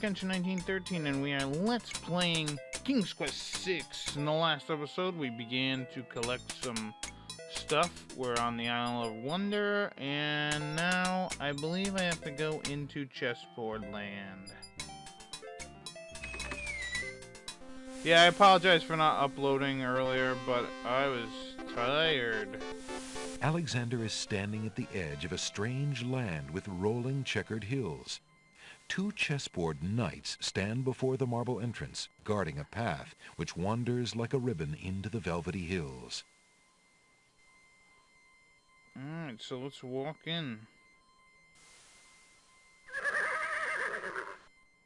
Kenshin 1913, and we are Let's Playing King's Quest VI. In the last episode, we began to collect some stuff. We're on the Isle of Wonder, and now I believe I have to go into Chessboard Land. Yeah, I apologize for not uploading earlier, but I was tired. Alexander is standing at the edge of a strange land with rolling checkered hills. Two chessboard knights stand before the marble entrance, guarding a path which wanders like a ribbon into the velvety hills. Alright, so let's walk in.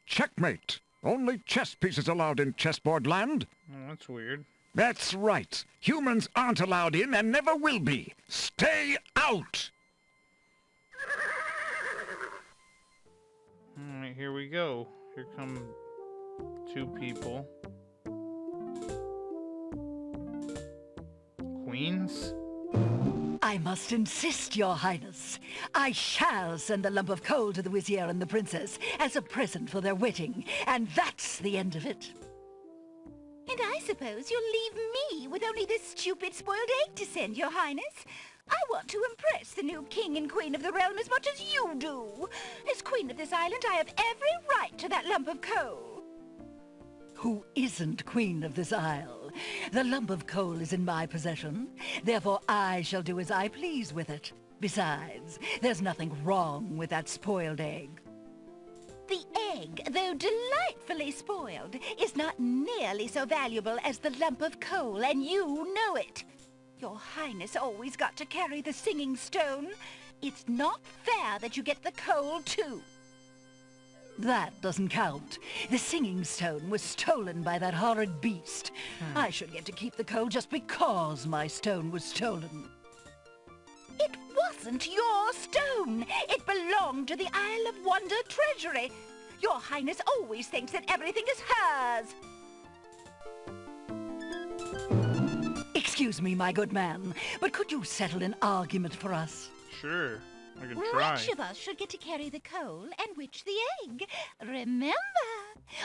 Checkmate! Only chess pieces allowed in chessboard land? Oh, that's weird. That's right. Humans aren't allowed in and never will be. Stay out! Alright, here we go. Here come two people. Queens? I must insist, Your Highness. I shall send the lump of coal to the Vizier and the Princess as a present for their wedding, and that's the end of it. And I suppose you'll leave me with only this stupid spoiled egg to send, Your Highness? I want to impress the new king and queen of the realm as much as you do. As queen of this island, I have every right to that lump of coal. Who isn't queen of this isle? The lump of coal is in my possession. Therefore, I shall do as I please with it. Besides, there's nothing wrong with that spoiled egg. The egg, though delightfully spoiled, is not nearly so valuable as the lump of coal, and you know it. Your Highness always got to carry the singing stone. It's not fair that you get the coal, too. That doesn't count. The singing stone was stolen by that horrid beast. I should get to keep the coal just because my stone was stolen. It wasn't your stone. It belonged to the Isle of Wonder treasury. Your Highness always thinks that everything is hers. Excuse me, my good man, but could you settle an argument for us? Sure, I can try. Which of us should get to carry the coal and which the egg? Remember,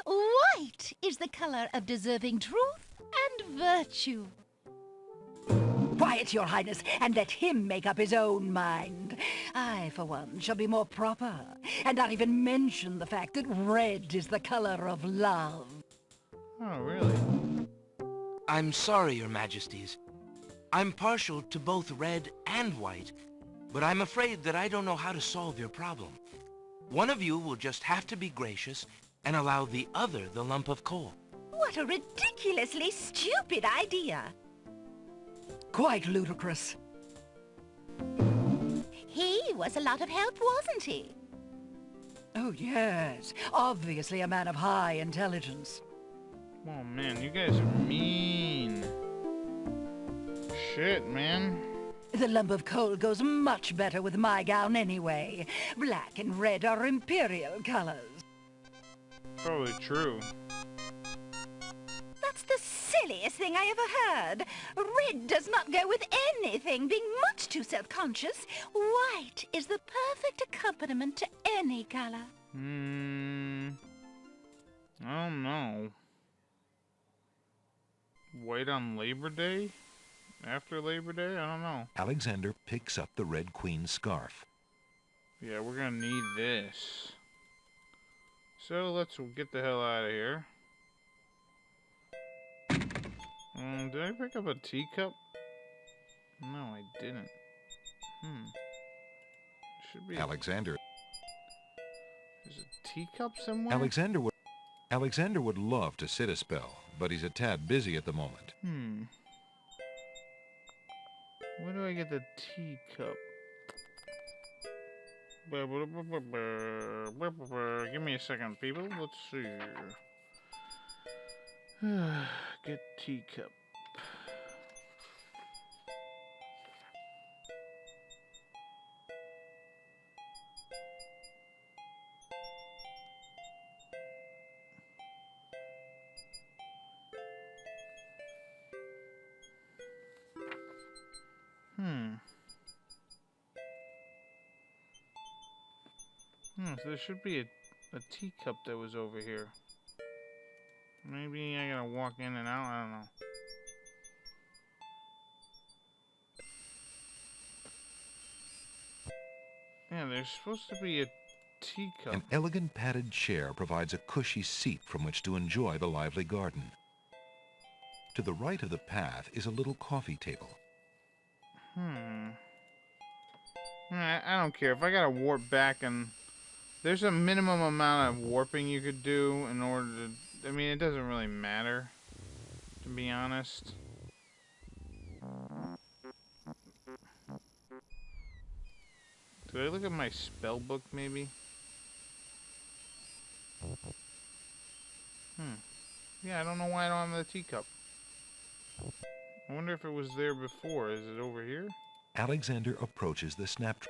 white is the color of deserving truth and virtue. Quiet, Your Highness, and let him make up his own mind. I, for one, shall be more proper, and not even mention the fact that red is the color of love. Oh, really? I'm sorry, Your Majesties. I'm partial to both red and white, but I'm afraid that I don't know how to solve your problem. One of you will just have to be gracious and allow the other the lump of coal. What a ridiculously stupid idea. Quite ludicrous. He was a lot of help, wasn't he? Oh, yes. Obviously a man of high intelligence. Oh man, you guys are mean. Shit, man. The lump of coal goes much better with my gown anyway. Black and red are imperial colors. Probably true. That's the silliest thing I ever heard. Red does not go with anything, being much too self-conscious. White is the perfect accompaniment to any color. I don't know. Wait on Labor Day? After Labor Day? I don't know. Alexander picks up the Red Queen scarf. Yeah, we're gonna need this. So let's get the hell out of here. Did I pick up a teacup? No, I didn't. Should be. Alexander. There's a teacup somewhere? Alexander would love to sit a spell, but he's a tad busy at the moment. Where do I get the teacup? Give me a second, people. Let's see. Get teacup. So there should be a teacup that was over here. Maybe I gotta walk in and out, I don't know. Yeah, there's supposed to be a teacup. An elegant padded chair provides a cushy seat from which to enjoy the lively garden. To the right of the path is a little coffee table. I don't care. If I gotta warp back, and there's a minimum amount of warping you could do in order to... I mean, it doesn't really matter, to be honest. Do I look at my spell book, maybe? Yeah, I don't know why I don't have the teacup. I wonder if it was there before. Is it over here? Alexander approaches the snap.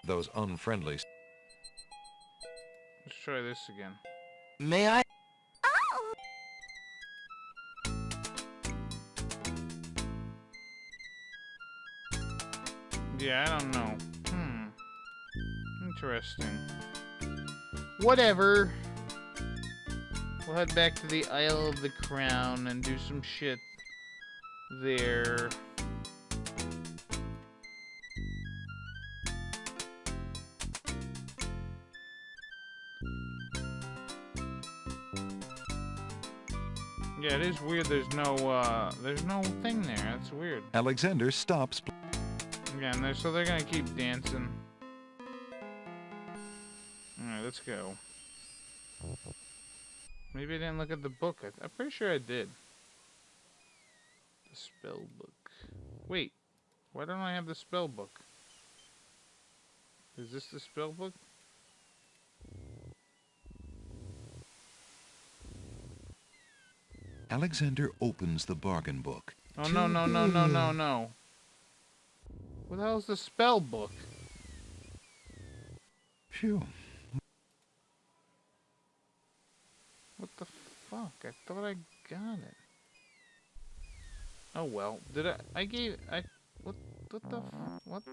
Those unfriendly... Let's try this again. May I? Oh! Yeah, I don't know. Interesting. Whatever. We'll head back to the Isle of the Crown and do some shit there. Yeah, it is weird there's no thing there. That's weird. Alexander stops. Yeah, and so they're gonna keep dancing. Alright, let's go. Maybe I didn't look at the book. I'm pretty sure I did. The spell book. Wait, why don't I have the spell book? Is this the spell book? Alexander opens the bargain book. Oh, no, no, no, no, no, no. What the hell's the spell book? Phew. What the fuck? I thought I got it. Oh well. Did I gave what the what?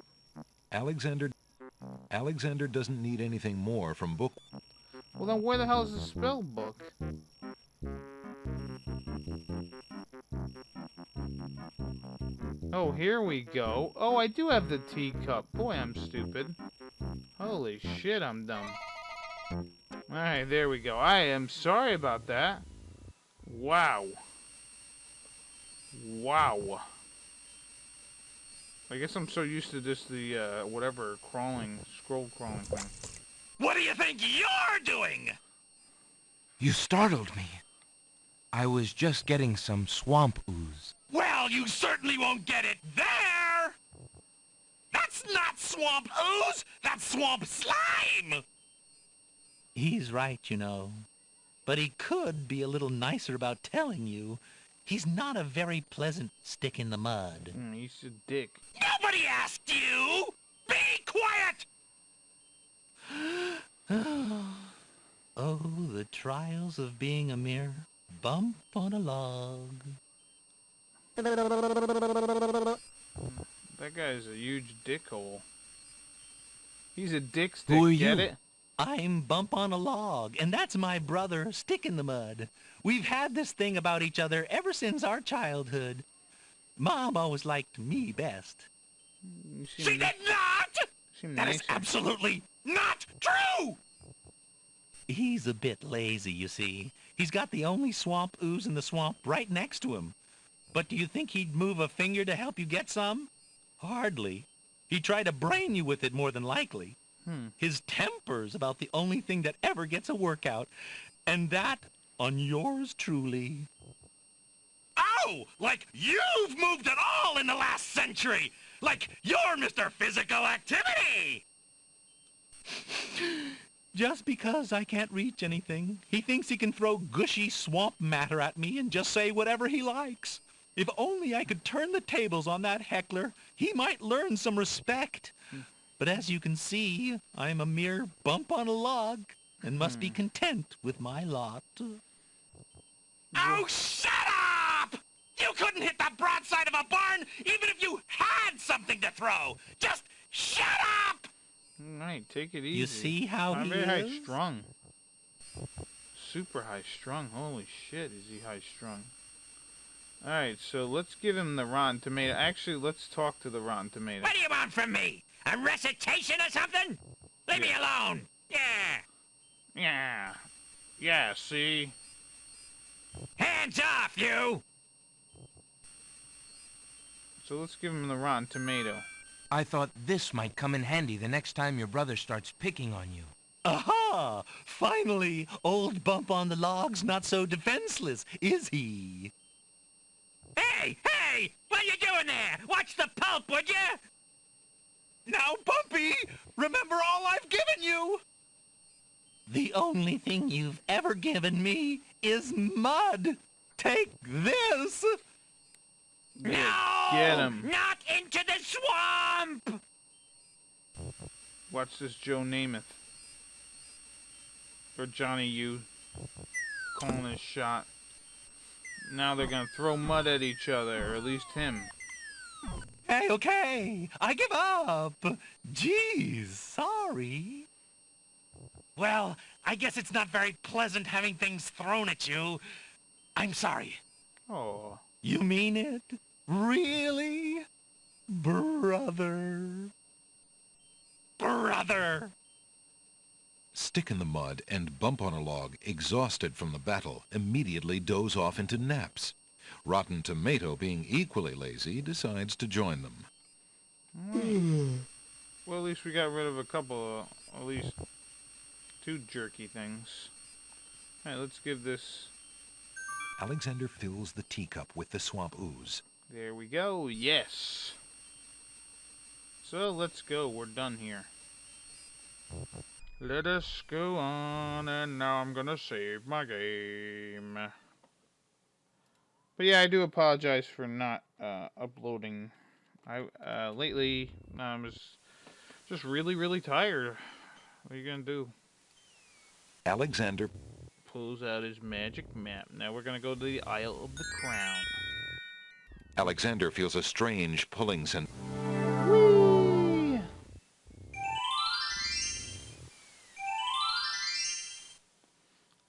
Alexander doesn't need anything more from book. Well then where the hell is the spell book? Oh, here we go. Oh, I do have the teacup. Boy, I'm stupid. Holy shit, I'm dumb. Alright, there we go. I am sorry about that. Wow. Wow. I guess I'm so used to just the, whatever, scroll crawling thing. What do you think you're doing? You startled me. I was just getting some swamp ooze. Well, you certainly won't get it there! That's not swamp ooze! That's swamp slime! He's right, you know. But he could be a little nicer about telling you. He's not a very pleasant stick in the mud. He's a dick. Nobody asked you! Be quiet! Oh, the trials of being a mere bump on a log. That guy's a huge dickhole. He's a dick stick, Who are get you? it? I'm Bump on a Log, and that's my brother, Stick in the Mud. We've had this thing about each other ever since our childhood. Mom always liked me best. She did not! That is nicer. absolutely not true! He's a bit lazy, you see. He's got the only swamp ooze in the swamp right next to him. But do you think he'd move a finger to help you get some? Hardly. He'd try to brain you with it more than likely. His temper's about the only thing that ever gets a workout. And that on yours truly. Oh, like you've moved at all in the last century! Like you're Mr. Physical Activity! Just because I can't reach anything, he thinks he can throw gushy swamp matter at me and just say whatever he likes. If only I could turn the tables on that heckler, he might learn some respect. But as you can see, I'm a mere bump on a log and must be content with my lot. Oh, shut up! You couldn't hit the broadside of a barn even if you had something to throw! Just shut up! Alright, take it easy. You see how I'm he very high is? strung. Super high strung. Holy shit, is he high strung? Alright, so let's give him the Rotten Tomato. Actually, let's talk to the Rotten Tomato. What do you want from me? A recitation or something? Leave me alone. Yeah. Yeah. Yeah, see? Hands off, you! So let's give him the Rotten Tomato. I thought this might come in handy the next time your brother starts picking on you. Aha! Finally, old Bump on the Log's not so defenseless, is he? Hey, hey! What are you doing there? Watch the pulp, would you? Now, Bumpy, remember all I've given you! The only thing you've ever given me is mud. Take this! No! Get him. Not into the swamp! Watch this Joe Namath. Or Johnny U. Calling his shot. Now they're gonna throw mud at each other, or at least him. Hey, okay, I give up. Geez, sorry. Well, I guess it's not very pleasant having things thrown at you. I'm sorry. Oh. You mean it? Really? Brother? Brother! Stick in the Mud and Bump on a Log, exhausted from the battle, immediately doze off into naps. Rotten Tomato, being equally lazy, decides to join them. Well, at least we got rid of a couple, at least 2 jerky things. Alright, let's give this... Alexander fills the teacup with the swamp ooze. There we go, yes! So, let's go, we're done here. Let us go on, and now I'm gonna save my game. But yeah, I do apologize for not uploading. Lately, I was just really tired. What are you gonna do? Alexander Pulls out his magic map. Now we're gonna go to the Isle of the Crown. Alexander feels a strange pulling sensation. Whee!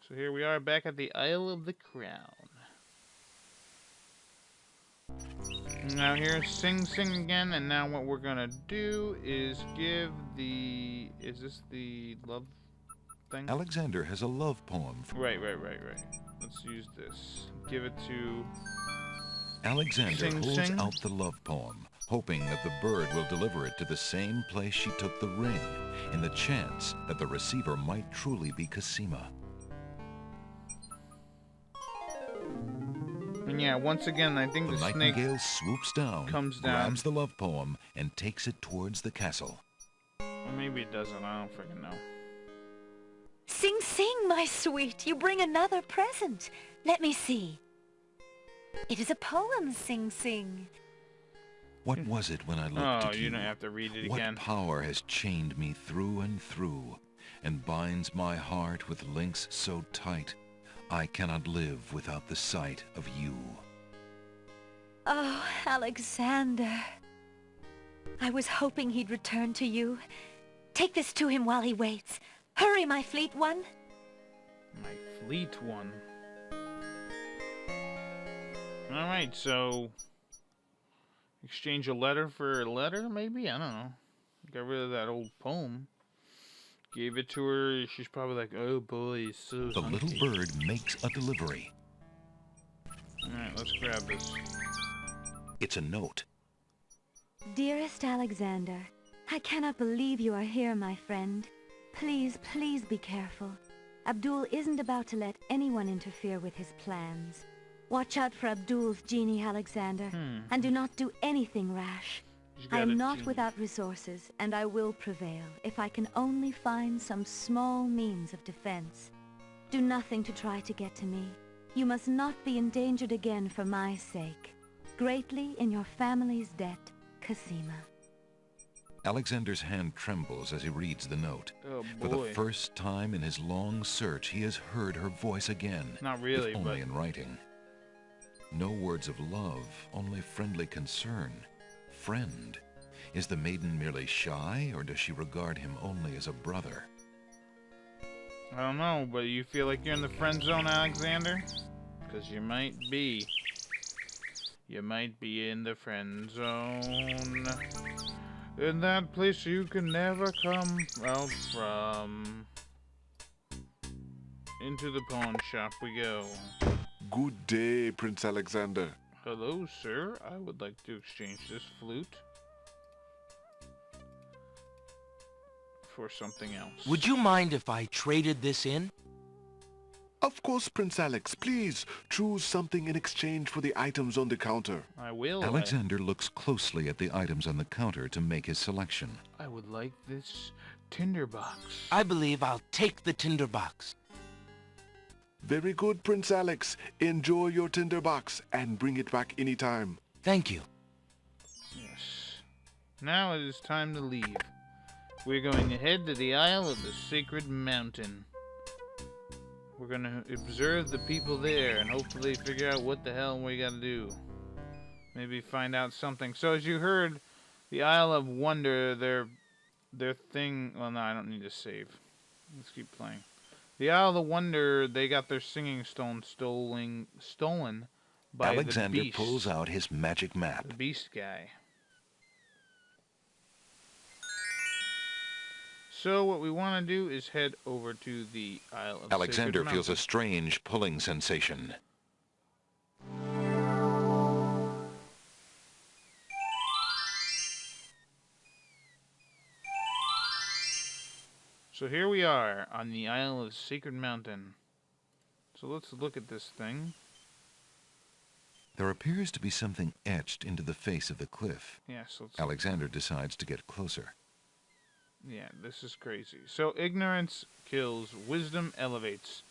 So here we are back at the Isle of the Crown. Now here's Sing Sing again, and now what we're gonna do is give the... Is this the love thing? Alexander has a love poem. Right. Let's use this. Give it to... Alexander Sing holds Sing. out the love poem, hoping that the bird will deliver it to the same place she took the ring, in the chance that the receiver might truly be Cosima. And yeah, once again, I think The the snake... nightingale swoops down, comes down. grabs the love poem, and takes it towards the castle. Or maybe it doesn't, I don't freaking know. Sing Sing, my sweet, you bring another present. Let me see. It is a poem, Sing Sing. What was it when I looked Oh, at you? you don't have to read it What again. power has chained me through and through, and binds my heart with links so tight, I cannot live without the sight of you. Oh, Alexander. I was hoping he'd return to you. Take this to him while he waits. Hurry, my fleet one. My fleet one. Alright, so... Exchange a letter for a letter, maybe? I don't know. Got rid of that old poem. Gave it to her. She's probably like, oh boy, he's so The hungry. little bird makes a delivery. Alright, let's grab this. It's a note. Dearest Alexander, I cannot believe you are here, my friend. Please, please be careful. Abdul isn't about to let anyone interfere with his plans. Watch out for Abdul's genie, Alexander, and do not do anything rash. She's I got a am not genie. without resources, and I will prevail if I can only find some small means of defense. Do nothing to try to get to me. You must not be endangered again for my sake. Greatly in your family's debt, Cosima. Alexander's hand trembles as he reads the note. Oh For boy. the first time in his long search, he has heard her voice again. Not really, if only but... in writing. No words of love, only friendly concern. Friend. Is the maiden merely shy, or does she regard him only as a brother? I don't know, but you feel like you're in the friend zone, Alexander? Because you might be. You might be in the friend zone. In that place you can never come out from. Into the pawn shop we go. Good day, Prince Alexander. Hello, sir. I would like to exchange this flute for something else. Would you mind if I traded this in? Of course, Prince Alex. Please choose something in exchange for the items on the counter. I will. Alexander looks closely at the items on the counter to make his selection. I would like this tinderbox. I believe I'll take the tinderbox. Very good, Prince Alex. Enjoy your tinderbox and bring it back anytime. Thank you. Yes. Now it is time to leave. We're going to head to the Isle of the Sacred Mountain. We're going to observe the people there and hopefully figure out what the hell we got to do. Maybe find out something. So as you heard, the Isle of Wonder, their thing... Well, no, I don't need to save. Let's keep playing. The Isle of the Wonder, they got their singing stone stolen by Alexander the beast. pulls out his magic map. The beast guy. So what we want to do is head over to the Isle of Alexander Sacred feels a Mountain. strange pulling sensation. So here we are on the Isle of Sacred Mountain. So let's look at this thing. There appears to be something etched into the face of the cliff. Yes, let's Alexander decides to get closer. Yeah, this is crazy. So ignorance kills, wisdom elevates.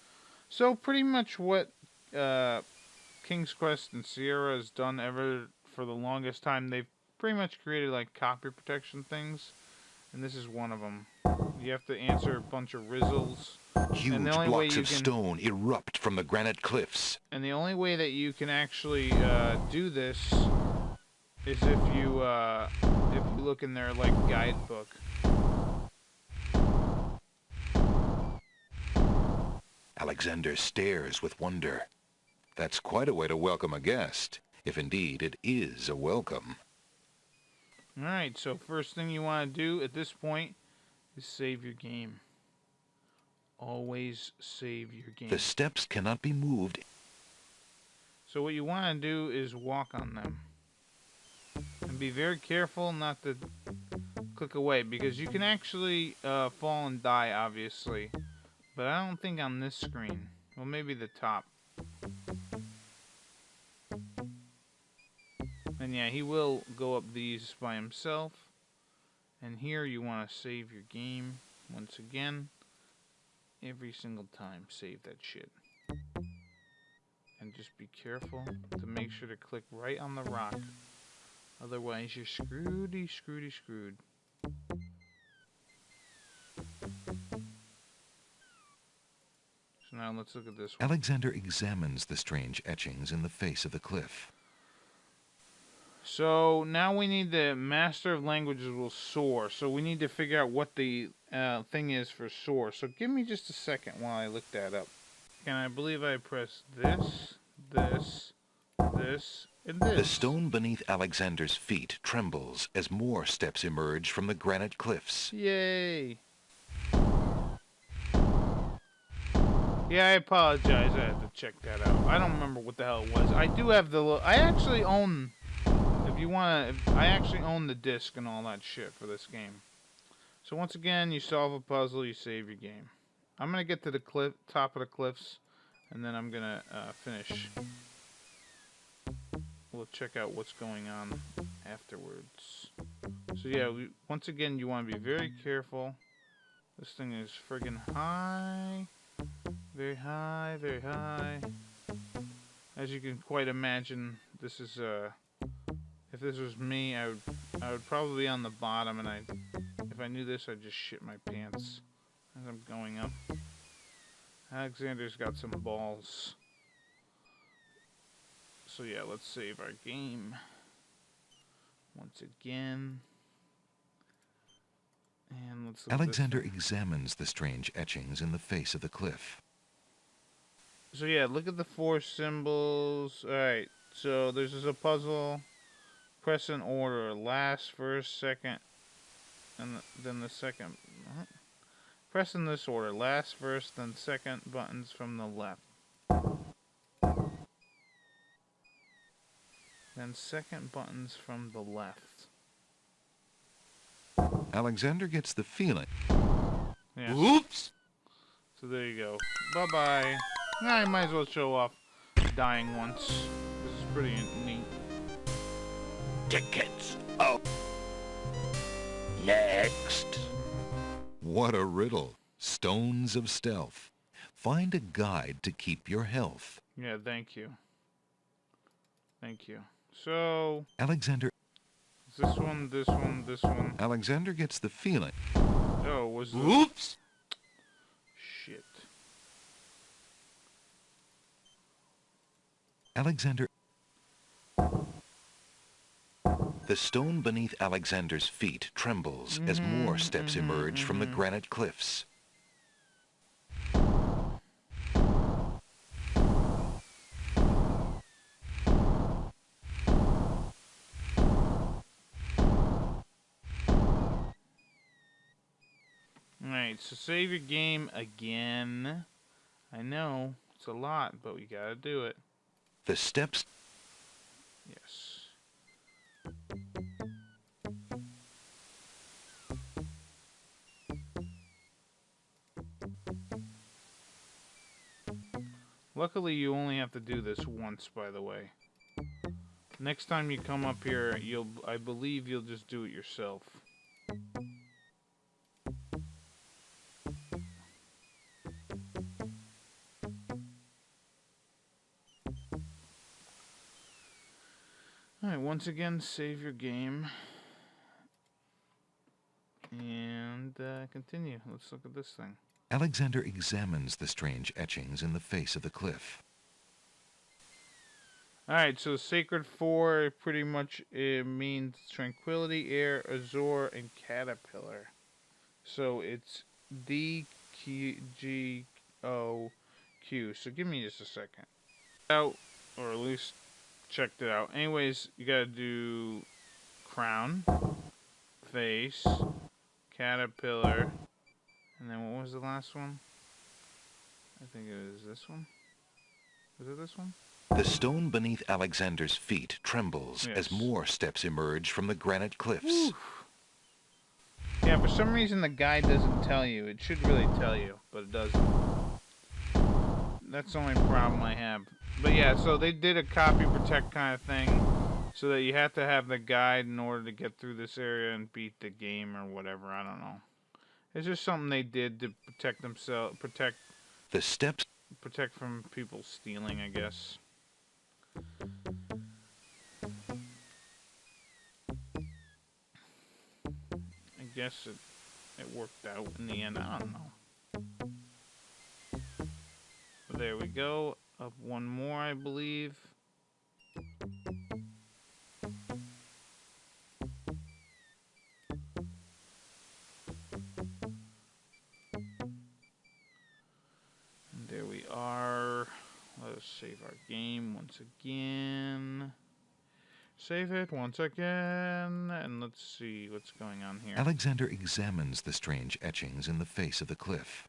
So pretty much what King's Quest and Sierra has done ever for the longest time, they've pretty much created like copy protection things, and this is one of them. You have to answer a bunch of rizzles. Huge blocks of stone erupt from the granite cliffs. And the only way that you can actually do this is if you look in their like guidebook. Alexander stares with wonder. That's quite a way to welcome a guest, if indeed it is a welcome. Alright, so first thing you want to do at this point is save your game. Always save your game. The steps cannot be moved. So what you want to do is walk on them. And be very careful not to click away, because you can actually fall and die, obviously. But I don't think on this screen. Well, maybe the top. And yeah, he will go up these by himself. And here you want to save your game once again. Every single time, save that shit. And just be careful to make sure to click right on the rock. Otherwise, you're screwed. So now let's look at this one. Alexander examines the strange etchings in the face of the cliff. So now we need the Master of Languages will soar. So we need to figure out what the thing is for soar. So give me just a second while I look that up. And I believe I pressed this, this, this, and this. The stone beneath Alexander's feet trembles as more steps emerge from the granite cliffs. Yay! Yeah, I apologize. I had to check that out. I don't remember what the hell it was. I do have the... I actually own... If you want to... I actually own the disc and all that shit for this game. So once again, you solve a puzzle, you save your game. I'm going to get to the top of the cliffs, and then I'm going to finish. We'll check out what's going on afterwards. So yeah, once again, you want to be very careful. This thing is friggin' high. Very high, very high. As you can quite imagine, this is if this was me, I would probably be on the bottom, and if I knew this, I'd just shit my pants as I'm going up. Alexander's got some balls. So yeah, let's save our game once again. And let's look at this Alexander thing. examines the strange etchings in the face of the cliff. So yeah, look at the 4 symbols. Alright, so this is a puzzle. Press in order. Last, first, second, and then the second. What? Press in this order. Last, first, then second buttons from the left. Then second buttons from the left. Alexander gets the feeling. Yeah. Oops! So there you go. Bye-bye. I might as well show off dying once. This is pretty neat. Tickets. Oh. Next. What a riddle. Stones of stealth. Find a guide to keep your health. Yeah, thank you. Thank you. So, Alexander this one, this one, this one. Alexander gets the feeling. Oh, was the... Oops! Shit. Alexander. The stone beneath Alexander's feet trembles as more steps emerge from the granite cliffs. Alright, so save your game again. I know, it's a lot, but we gotta do it. The steps Yes. Luckily, you only have to do this once, by the way. Next time you come up here, I believe you'll just do it yourself. Alright, once again, save your game. And continue. Let's look at this thing. Alexander examines the strange etchings in the face of the cliff. Alright, so Sacred 4 pretty much means Tranquility, Air, Azure, and Caterpillar. So it's D, Q, G, O, Q. So give me just a second. Out, or at least checked it out. Anyways, you gotta do Crown, Face, Caterpillar, and then what was the last one? I think it was this one. Was it this one? The stone beneath Alexander's feet trembles as more steps emerge from the granite cliffs. Whew. Yeah, for some reason the guide doesn't tell you. It should really tell you, but it doesn't. That's the only problem I have. But yeah, so they did a copy protect kind of thing, so that you have to have the guide in order to get through this area and beat the game or whatever. I don't know. It's just something they did to protect themselves, protect from people stealing, I guess. I guess it worked out in the end. I don't know. But there we go. Up one more, I believe. And there we are. Let us save our game once again. Save it once again. And let's see what's going on here. Alexander examines the strange etchings in the face of the cliff.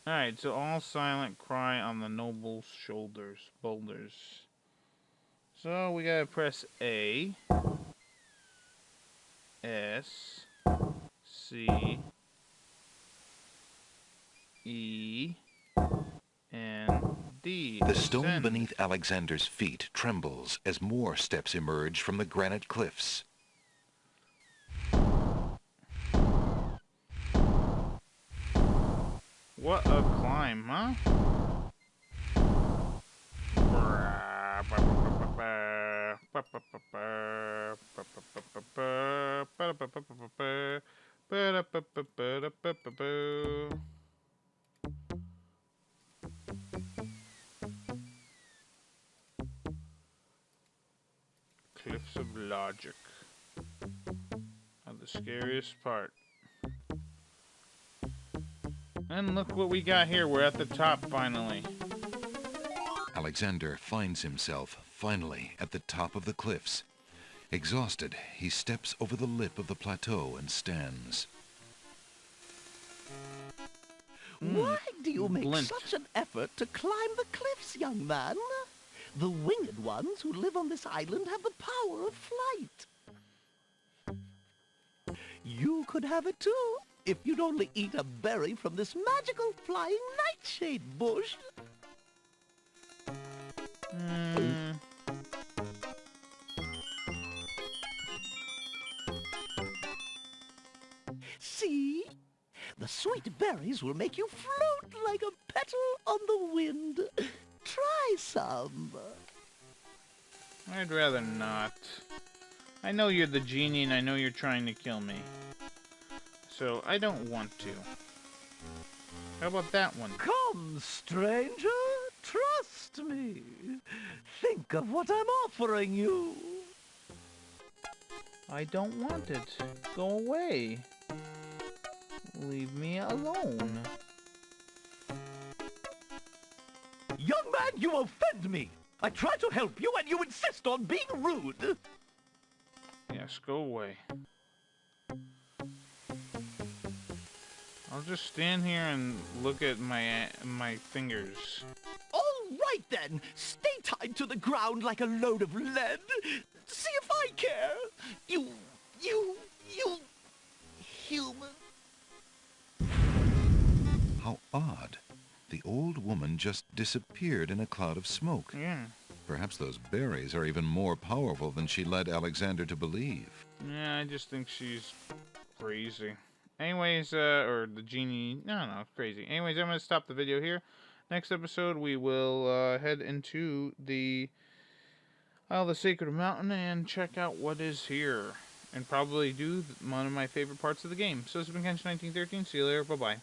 Alright, so all silent cry on the noble's boulders. So we gotta press A, S, C, E, and D. The stone Ascend. beneath Alexander's feet trembles as more steps emerge from the granite cliffs. What a climb, huh? Cliffs of Logic. How the scariest part. And look what we got here. We're at the top finally. Alexander finds himself, finally, at the top of the cliffs. Exhausted, he steps over the lip of the plateau and stands. Why do you make Blint. such an effort to climb the cliffs, young man? The winged ones who live on this island have the power of flight. You could have it too, if you'd only eat a berry from this magical flying nightshade bush. See? The sweet berries will make you float like a petal on the wind. Try some. I'd rather not. I know you're the genie and I know you're trying to kill me. So I don't want to. How about that one? Come, stranger, trust me. Think of what I'm offering you. I don't want it. Go away. Leave me alone. Young man, you offend me. I try to help you and you insist on being rude. Yes, go away. I'll just stand here and look at my fingers. All right then, stay tied to the ground like a load of lead. See if I care. You human. How odd. The old woman just disappeared in a cloud of smoke. Yeah. Perhaps those berries are even more powerful than she led Alexander to believe. Yeah, I just think she's crazy. Anyways, or the genie, no, crazy. Anyways, I'm going to stop the video here. Next episode, we will head into the Isle of the Sacred Mountain and check out what is here. And probably do one of my favorite parts of the game. So this has been Kenshin1913. See you later. Bye-bye.